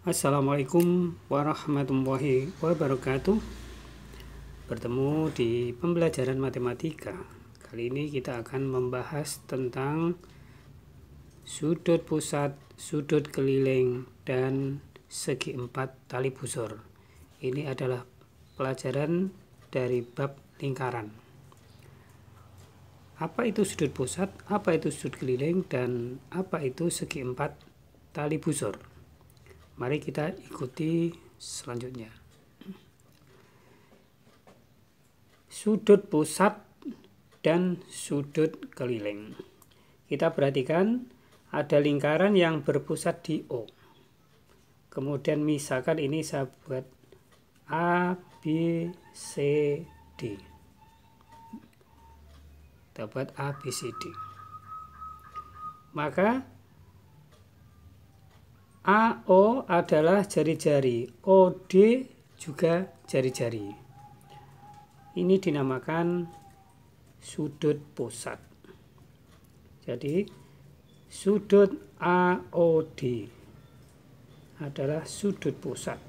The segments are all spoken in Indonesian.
Assalamualaikum warahmatullahi wabarakatuh. Bertemu di pembelajaran matematika. Kali ini kita akan membahas tentang sudut pusat, sudut keliling, dan segi empat tali busur. Ini adalah pelajaran dari bab lingkaran. Apa itu sudut pusat, apa itu sudut keliling, dan apa itu segi empat tali busur? Mari kita ikuti selanjutnya. Sudut pusat dan sudut keliling. Kita perhatikan ada lingkaran yang berpusat di O. Kemudian misalkan ini saya buat A, B, C, D. Kita buat A, B, C, D. Maka AO adalah jari-jari, OD juga jari-jari. Ini dinamakan sudut pusat. Jadi sudut AOD adalah sudut pusat.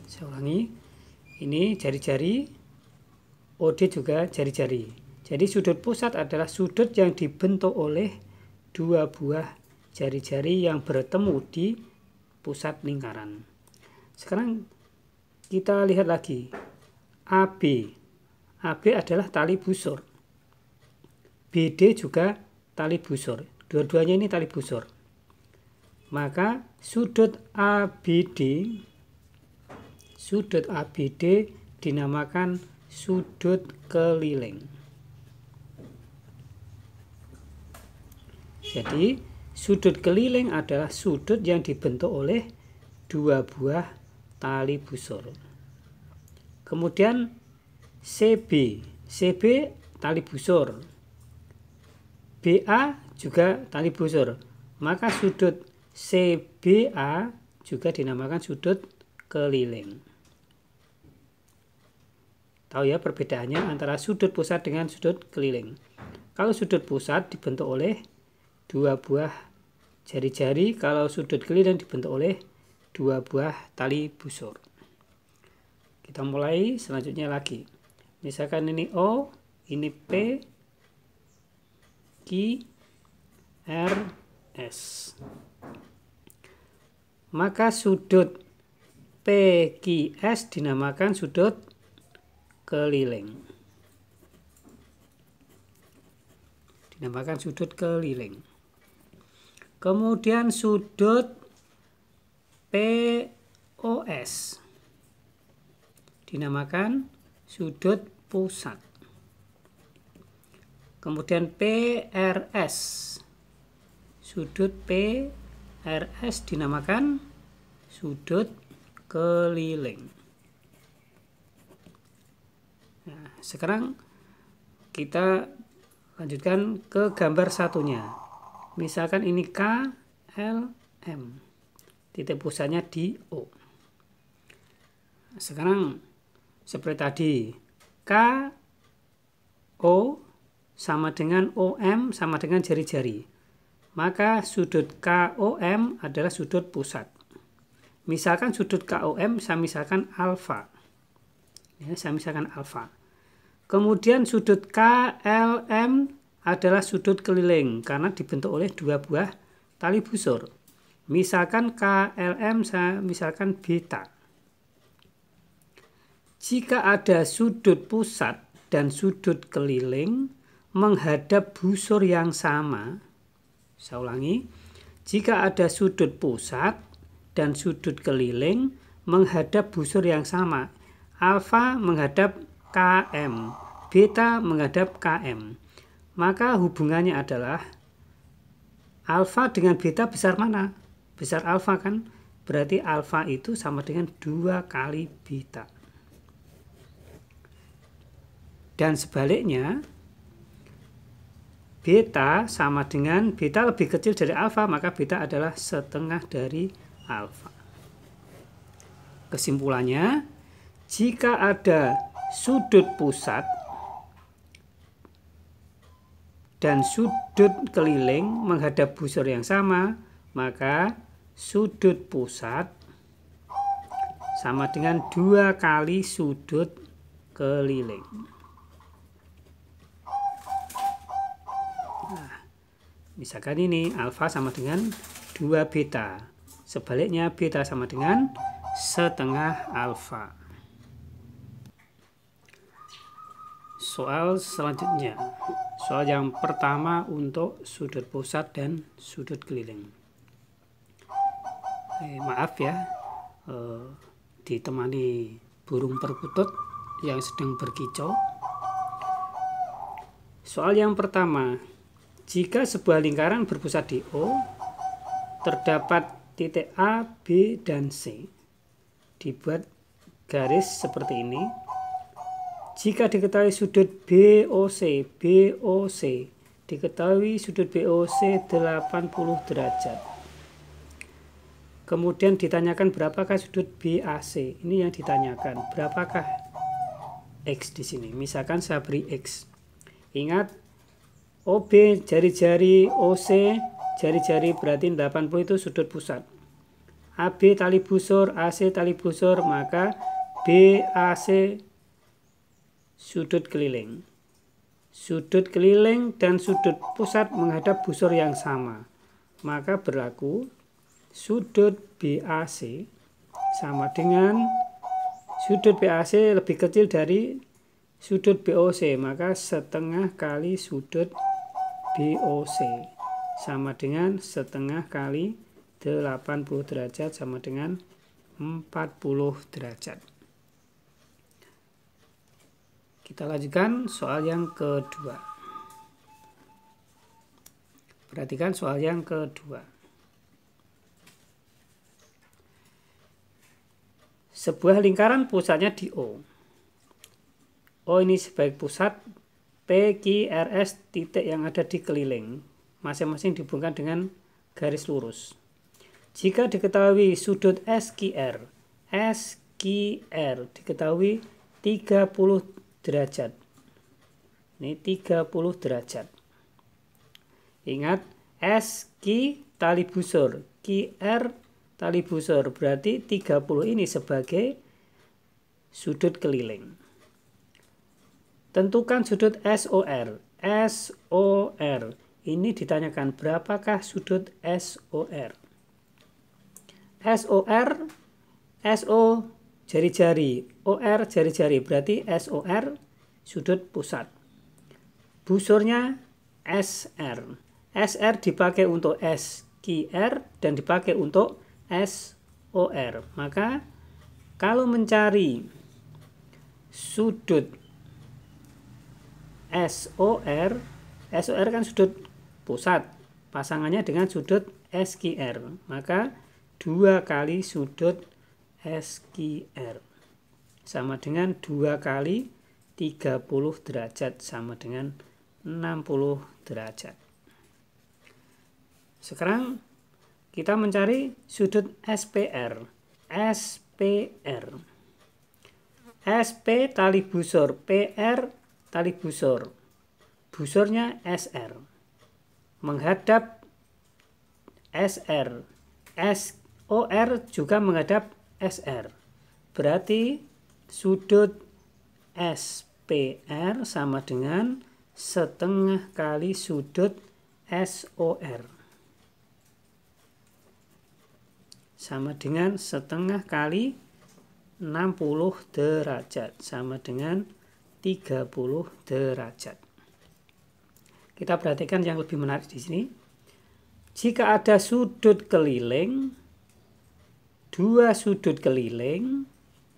Saya ulangi, ini jari-jari, OD juga jari-jari. Jadi sudut pusat adalah sudut yang dibentuk oleh dua buah jari-jari yang bertemu di pusat lingkaran. Sekarang kita lihat lagi AB. AB adalah tali busur. BD juga tali busur. Dua-duanya ini tali busur. Maka sudut ABD dinamakan sudut keliling. Jadi, sudut keliling adalah sudut yang dibentuk oleh dua buah tali busur. Kemudian CB tali busur. BA juga tali busur. Maka sudut CBA juga dinamakan sudut keliling. Tahu ya perbedaannya antara sudut pusat dengan sudut keliling. Kalau sudut pusat dibentuk oleh dua buah jari-jari, kalau sudut keliling dibentuk oleh dua buah tali busur. Kita mulai selanjutnya lagi. Misalkan ini O, ini P, Q, R, S. Maka sudut PQS dinamakan sudut keliling. Dinamakan sudut keliling. Kemudian sudut POS dinamakan sudut pusat. Kemudian PRS, sudut PRS dinamakan sudut keliling. Nah, sekarang kita lanjutkan ke gambar satunya. Misalkan ini KLM, titik pusatnya di O. Sekarang seperti tadi, KO sama dengan OM sama dengan jari-jari. Maka sudut KOM adalah sudut pusat. Misalkan sudut KOM saya misalkan alfa. Ya, saya misalkan alfa. Kemudian sudut KLM adalah sudut keliling karena dibentuk oleh dua buah tali busur. Misalkan KLM saya misalkan beta. Jika ada sudut pusat dan sudut keliling menghadap busur yang sama, saya ulangi, jika ada sudut pusat dan sudut keliling menghadap busur yang sama, alfa menghadap KM, beta menghadap KM, maka hubungannya adalah alfa dengan beta besar mana? Besar alfa kan? Berarti alfa itu sama dengan 2 kali beta. Dan sebaliknya, beta sama dengan beta lebih kecil dari alfa, maka beta adalah setengah dari alfa. Kesimpulannya, jika ada sudut pusat dan sudut keliling menghadap busur yang sama, maka sudut pusat sama dengan 2 kali sudut keliling. Nah, misalkan ini alfa sama dengan 2 beta. Sebaliknya beta sama dengan setengah alfa. Soal selanjutnya. Soal yang pertama untuk sudut pusat dan sudut keliling. Maaf ya, ditemani burung perkutut yang sedang berkicau. Soal yang pertama, jika sebuah lingkaran berpusat di O, terdapat titik A, B, dan C. Dibuat garis seperti ini. Jika diketahui sudut BOC, diketahui sudut BOC 80 derajat. Kemudian ditanyakan berapakah sudut BAC. Ini yang ditanyakan, berapakah X di sini. Misalkan saya beri X. Ingat, OB jari-jari, OC jari-jari, berarti 80 itu sudut pusat. AB tali busur, AC tali busur, maka BAC sudut keliling. Sudut keliling dan sudut pusat menghadap busur yang sama. Maka berlaku sudut BAC sama dengan sudut BAC lebih kecil dari sudut BOC, maka setengah kali sudut BOC sama dengan setengah kali 80 derajat sama dengan 40 derajat. Kita lanjutkan soal yang kedua. Perhatikan soal yang kedua. Sebuah lingkaran pusatnya di O. O ini sebagai pusat, P, Q, R, S titik yang ada di keliling. Masing-masing dihubungkan dengan garis lurus. Jika diketahui sudut SQR diketahui 30 derajat. Ini 30 derajat. Ingat, SQ tali busur, QR tali busur, berarti 30 ini sebagai sudut keliling. Tentukan sudut SOR. SOR ini ditanyakan berapakah sudut SOR. SOR, SO jari-jari, OR jari-jari, berarti SOR sudut pusat. Busurnya SR. SR dipakai untuk SQR dan dipakai untuk SOR. Maka kalau mencari sudut SOR, SOR kan sudut pusat, pasangannya dengan sudut SQR, maka 2 kali sudut SQR sama dengan 2 kali 30 derajat sama dengan 60 derajat. Sekarang kita mencari sudut SPR. SPR. SP tali busur, PR tali busur. Busurnya SR. Menghadap SR. SOR juga menghadap SR. Berarti sudut SPR sama dengan setengah kali sudut SOR. Sama dengan setengah kali 60 derajat. Sama dengan 30 derajat. Kita perhatikan yang lebih menarik di sini. Jika ada sudut keliling, 2 sudut keliling,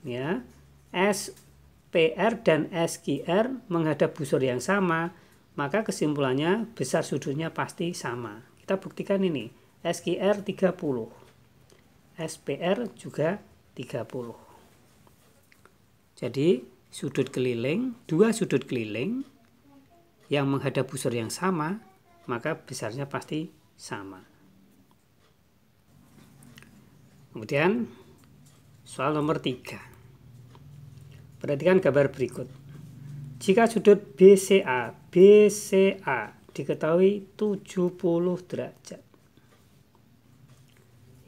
ya, SPR dan SQR menghadap busur yang sama, maka kesimpulannya besar sudutnya pasti sama. Kita buktikan ini. SQR 30, SPR juga 30. Jadi sudut keliling, 2 sudut keliling yang menghadap busur yang sama, maka besarnya pasti sama. Kemudian soal nomor 3. Perhatikan gambar berikut. Jika sudut BCA diketahui 70 derajat.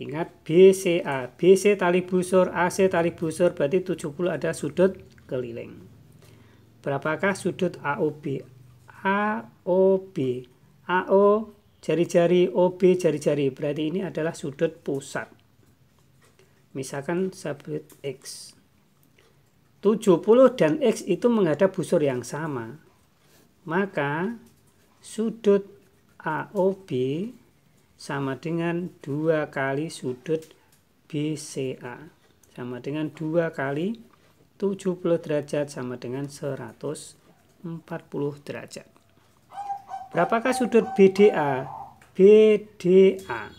Ingat BCA, BC tali busur, AC tali busur, berarti 70 ada sudut keliling. Berapakah sudut AOB? AOB, AO jari-jari, OB jari-jari, berarti ini adalah sudut pusat. Misalkan subrit X. 70 dan X itu menghadap busur yang sama. Maka sudut AOB sama dengan 2 kali sudut BCA. Sama dengan 2 kali 70 derajat sama dengan 140 derajat. Berapakah sudut BDA? BDA.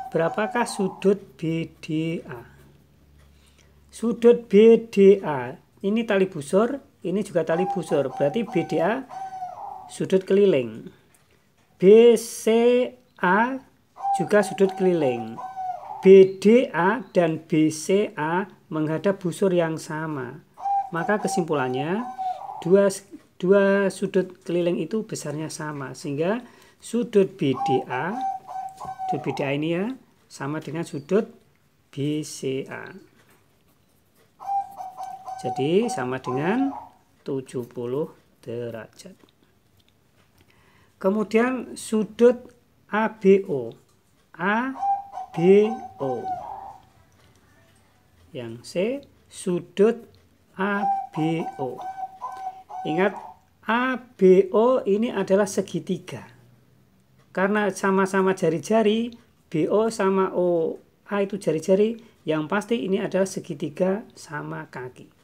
Berapakah sudut BDA? Sudut BDA, ini tali busur, ini juga tali busur. Berarti BDA sudut keliling. BCA juga sudut keliling. BDA dan BCA menghadap busur yang sama. Maka kesimpulannya dua sudut keliling itu besarnya sama, sehingga sudut BDA ini ya sama dengan sudut BCA. Jadi sama dengan 70 derajat. Kemudian sudut ABO. ABO. Yang C, sudut ABO. Ingat, ABO ini adalah segitiga. Karena sama-sama jari-jari, BO sama OA itu jari-jari, yang pasti ini adalah segitiga sama kaki.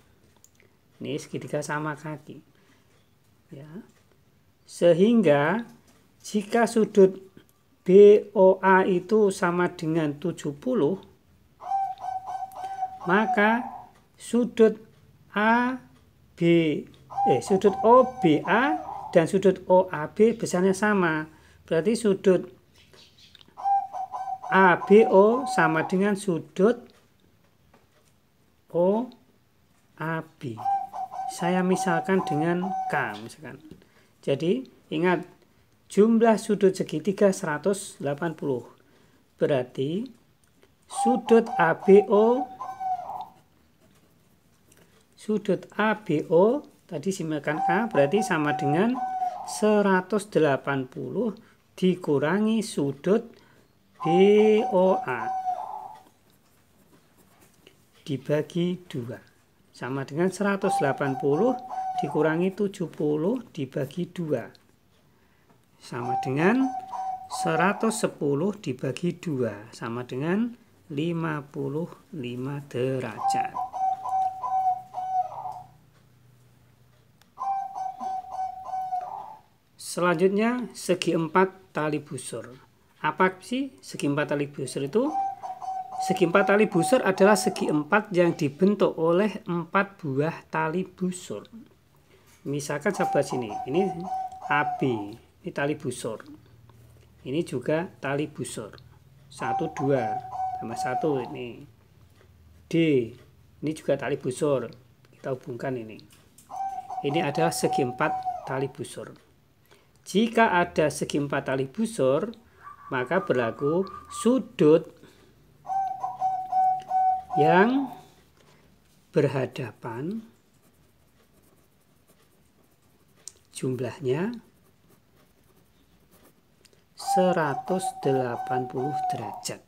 Ini segitiga sama kaki. Ya. Sehingga jika sudut BOA itu sama dengan 70, maka sudut sudut OBA dan sudut OAB besarnya sama. Berarti sudut ABO sama dengan sudut OAB. Saya misalkan dengan K misalkan. Jadi ingat, jumlah sudut segitiga 180. Berarti sudut ABO tadi simakan K berarti sama dengan 180 dikurangi sudut BOA dibagi 2. Sama dengan 180 dikurangi 70 dibagi 2. Sama dengan 110 dibagi 2. Sama dengan 55 derajat. Selanjutnya segi 4 tali busur. Apa sih segi 4 tali busur itu? Segi 4 tali busur adalah segi 4 yang dibentuk oleh 4 buah tali busur. Misalkan sahabat sini, ini AB, ini tali busur. Ini juga tali busur. 1, 2, tambah 1 ini. D, ini juga tali busur. Kita hubungkan ini. Ini adalah segi 4 tali busur. Jika ada segi 4 tali busur, maka berlaku sudut yang berhadapan jumlahnya 180 derajat.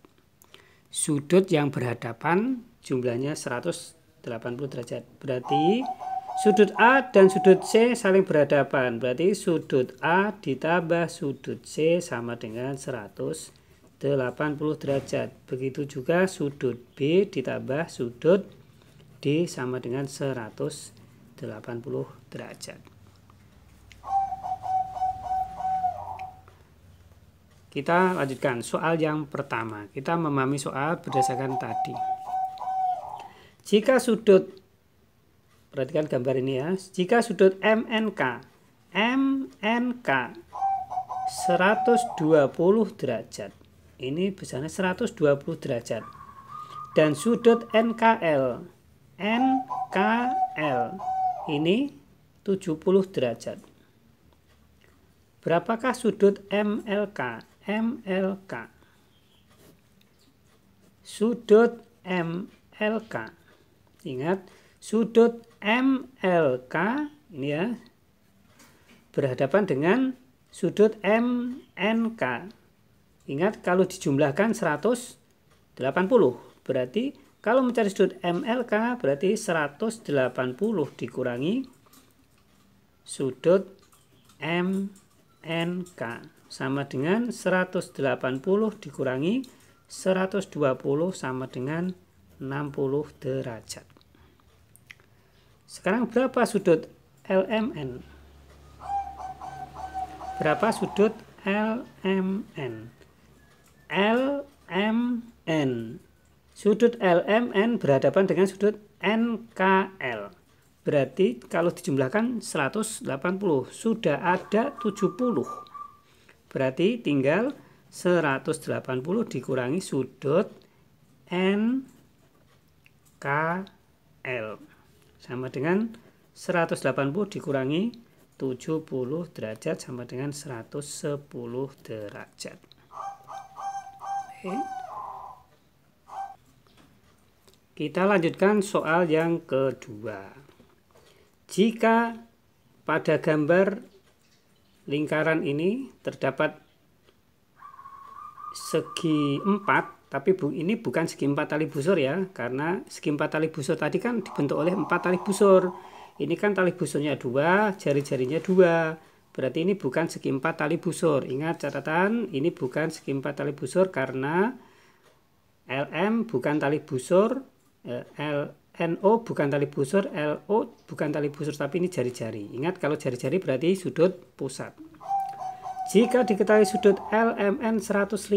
Sudut yang berhadapan jumlahnya 180 derajat. Berarti sudut A dan sudut C saling berhadapan. Berarti sudut A ditambah sudut C sama dengan 180 derajat. Begitu juga sudut B ditambah sudut D sama dengan 180 derajat. Kita lanjutkan soal yang pertama. Kita memahami soal berdasarkan tadi. Jika sudut, perhatikan gambar ini ya. Jika sudut MNK 120 derajat. Ini besarnya 120 derajat. Dan sudut NKL ini 70 derajat. Berapakah sudut MLK? MLK. Sudut MLK. Ingat, sudut MLK ini ya berhadapan dengan sudut MNK. Ingat, kalau dijumlahkan 180. Berarti kalau mencari sudut MLK berarti 180 dikurangi sudut MNK sama dengan 180 dikurangi 120 sama dengan 60 derajat. Sekarang berapa sudut LMN? Berapa sudut LMN? LMN. Sudut LMN berhadapan dengan sudut NKL. Berarti kalau dijumlahkan 180, sudah ada 70. Berarti tinggal 180 dikurangi sudut NKL. Sama dengan 180 dikurangi 70 derajat sama dengan 110 derajat. Oke. Kita lanjutkan soal yang kedua. Jika pada gambar lingkaran ini terdapat segi 4, tapi ini bukan segi 4 tali busur ya, karena segi 4 tali busur tadi kan dibentuk oleh 4 tali busur. Ini kan tali busurnya 2, jari-jarinya 2. Berarti ini bukan segi 4 tali busur. Ingat catatan, ini bukan segi 4 tali busur karena LM bukan tali busur, NO bukan tali busur, LO bukan tali busur, tapi ini jari-jari. Ingat, kalau jari-jari berarti sudut pusat. Jika diketahui sudut LMN 150,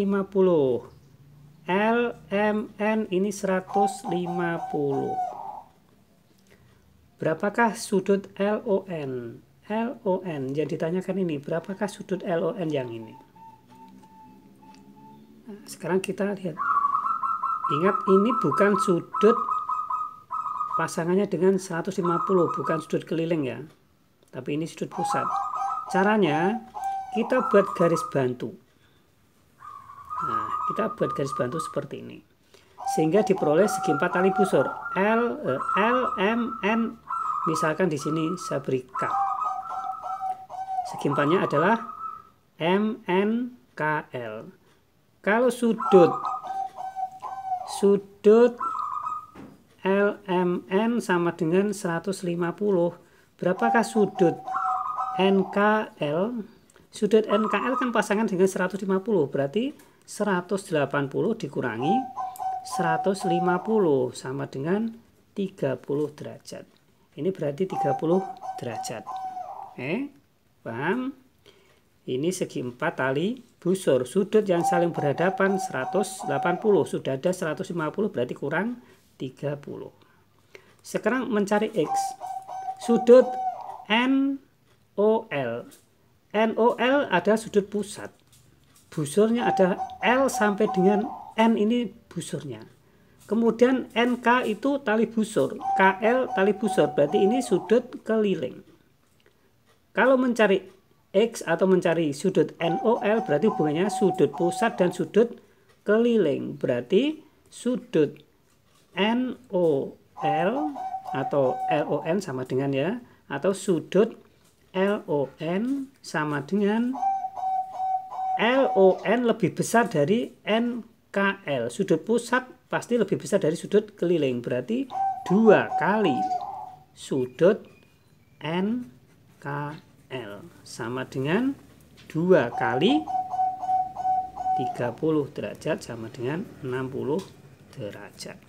LMN ini 150. Berapakah sudut LON? LON yang ditanyakan ini, berapakah sudut LON yang ini? Nah, sekarang kita lihat. Ingat, ini bukan sudut pasangannya dengan 150, bukan sudut keliling ya. Tapi ini sudut pusat. Caranya, kita buat garis bantu. Nah, kita buat garis bantu seperti ini. Sehingga diperoleh segi 4 tali busur. LMN, misalkan di sini saya beri K. Segi 4-nya adalah MNKL. Kalau sudut LMN sama dengan 150, berapakah sudut NKL? Sudut NKL kan pasangan dengan 150, berarti 180 dikurangi 150 sama dengan 30 derajat. Ini berarti 30 derajat. Paham? Ini segi 4 tali busur. Sudut yang saling berhadapan 180. Sudah ada 150 berarti kurang 30. Sekarang mencari X. Sudut NOL. NOL adalah sudut pusat. Busurnya ada L sampai dengan N, ini busurnya. Kemudian NK itu tali busur, KL tali busur, berarti ini sudut keliling. Kalau mencari X atau mencari sudut NOL berarti hubungannya sudut pusat dan sudut keliling. Berarti sudut NOL atau LON sama dengan ya, atau sudut LON sama dengan LON lebih besar dari NKL. Sudut pusat pasti lebih besar dari sudut keliling. Berarti 2 kali sudut NKL sama dengan 2 kali 30 derajat sama dengan 60 derajat.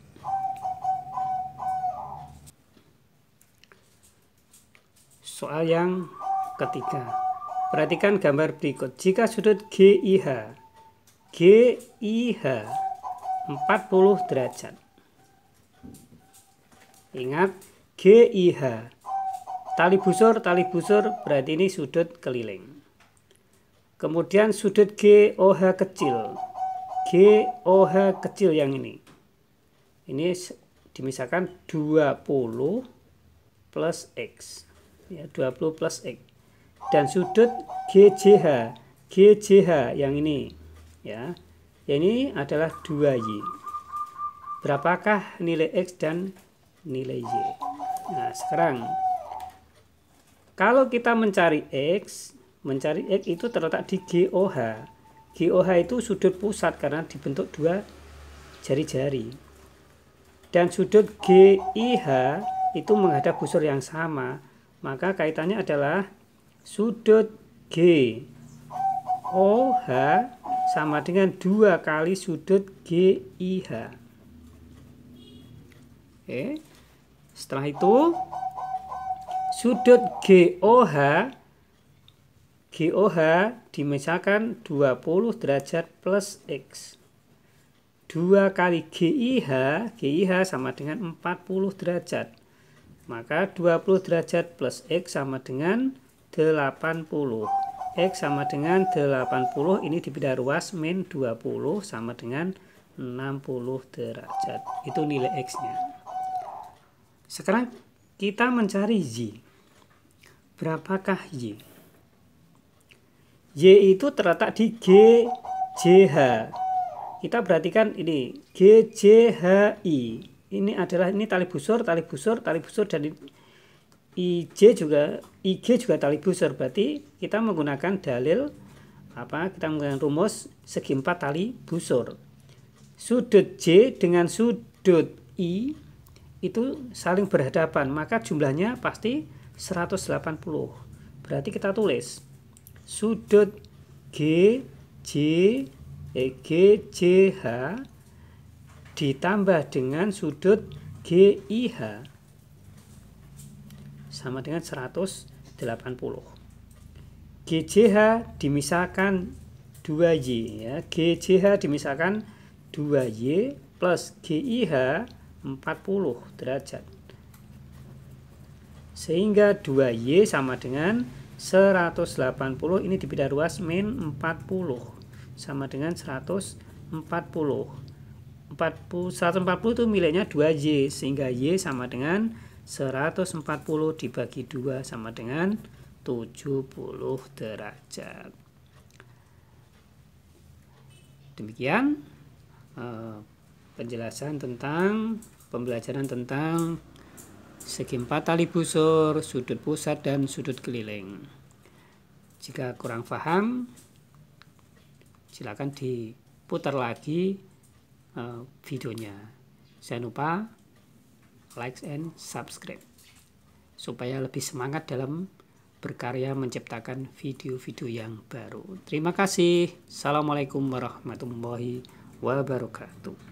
Soal yang ketiga. Perhatikan gambar berikut. Jika sudut GIH 40 derajat. Ingat, GIH tali busur berarti ini sudut keliling. Kemudian sudut GOH kecil yang ini dimisalkan 20 plus X ya, 20 plus X. Dan sudut GJH yang ini ya. Ini adalah 2Y. Berapakah nilai X dan nilai Y? Nah, sekarang kalau kita mencari X itu terletak di GOH. GOH itu sudut pusat karena dibentuk dua jari-jari. Dan sudut GIH itu menghadap busur yang sama. Maka kaitannya adalah sudut GOH sama dengan 2 kali sudut GIH. Oke. Setelah itu sudut GOH dimisahkan 20 derajat plus X. 2 kali GIH sama dengan 40 derajat. Maka 20 derajat plus X sama dengan 80. X sama dengan 80, ini dibeda ruas, min 20 sama dengan 60 derajat. Itu nilai X-nya. Sekarang kita mencari Y. Berapakah Y? Y itu terletak di GJH. Kita perhatikan ini GJHI. Ini tali busur dan IG juga tali busur. Berarti kita menggunakan kita menggunakan rumus segi 4 tali busur. Sudut J dengan sudut I itu saling berhadapan, maka jumlahnya pasti 180. Berarti kita tulis sudut GJH ditambah dengan sudut GIH sama dengan 180. GJH dimisahkan 2Y, ya. GJH dimisahkan 2Y plus GIH 40 derajat. Sehingga 2Y sama dengan 180, ini dibeda ruas, min 40 sama dengan 140. 140 itu miliknya 2Y, sehingga Y sama dengan 140 dibagi 2 sama dengan 70 derajat. Demikian penjelasan tentang pembelajaran tentang segi 4 tali busur, sudut pusat dan sudut keliling. Jika kurang paham, silakan diputar lagi videonya. Jangan lupa like and subscribe supaya lebih semangat dalam berkarya menciptakan video-video yang baru. Terima kasih. Assalamualaikum warahmatullahi wabarakatuh.